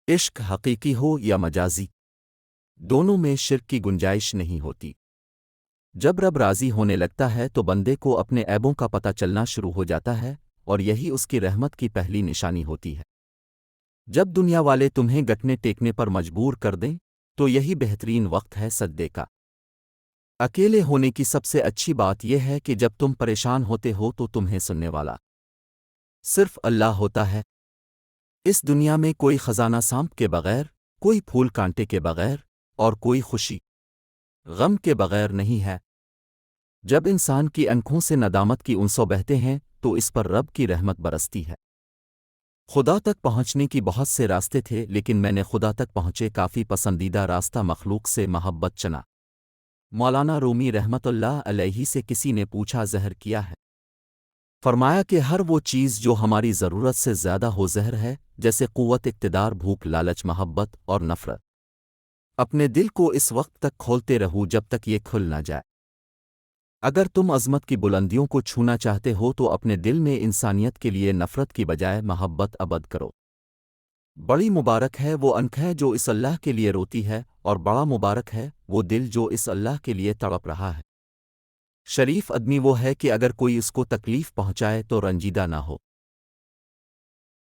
عشق حقیقی ہو یا مجازی، دونوں میں شرک کی گنجائش نہیں ہوتی۔ جب رب راضی ہونے لگتا ہے تو بندے کو اپنے عیبوں کا پتہ چلنا شروع ہو جاتا ہے، اور یہی اس کی رحمت کی پہلی نشانی ہوتی ہے۔ جب دنیا والے تمہیں گھٹنے ٹیکنے پر مجبور کر دیں تو یہی بہترین وقت ہے سجدے کا۔ اکیلے ہونے کی سب سے اچھی بات یہ ہے کہ جب تم پریشان ہوتے ہو تو تمہیں سننے والا صرف اللہ ہوتا ہے۔ اس دنیا میں کوئی خزانہ سانپ کے بغیر، کوئی پھول کانٹے کے بغیر، اور کوئی خوشی غم کے بغیر نہیں ہے۔ جب انسان کی آنکھوں سے ندامت کی انسو بہتے ہیں تو اس پر رب کی رحمت برستی ہے۔ خدا تک پہنچنے کی بہت سے راستے تھے، لیکن میں نے خدا تک پہنچے کافی پسندیدہ راستہ مخلوق سے محبت چنا۔ مولانا رومی رحمت اللہ علیہ سے کسی نے پوچھا زہر کیا ہے؟ فرمایا کہ ہر وہ چیز جو ہماری ضرورت سے زیادہ ہو زہر ہے، جیسے قوت، اقتدار، بھوک، لالچ، محبت اور نفرت۔ اپنے دل کو اس وقت تک کھولتے رہو جب تک یہ کھل نہ جائے۔ اگر تم عظمت کی بلندیوں کو چھونا چاہتے ہو تو اپنے دل میں انسانیت کے لیے نفرت کی بجائے محبت ابد کرو۔ بڑی مبارک ہے وہ آنکھیں جو اس اللہ کے لیے روتی ہے، اور بڑا مبارک ہے وہ دل جو اس اللہ کے لیے تڑپ رہا ہے۔ شریف آدمی وہ ہے کہ اگر کوئی اس کو تکلیف پہنچائے تو رنجیدہ نہ ہو۔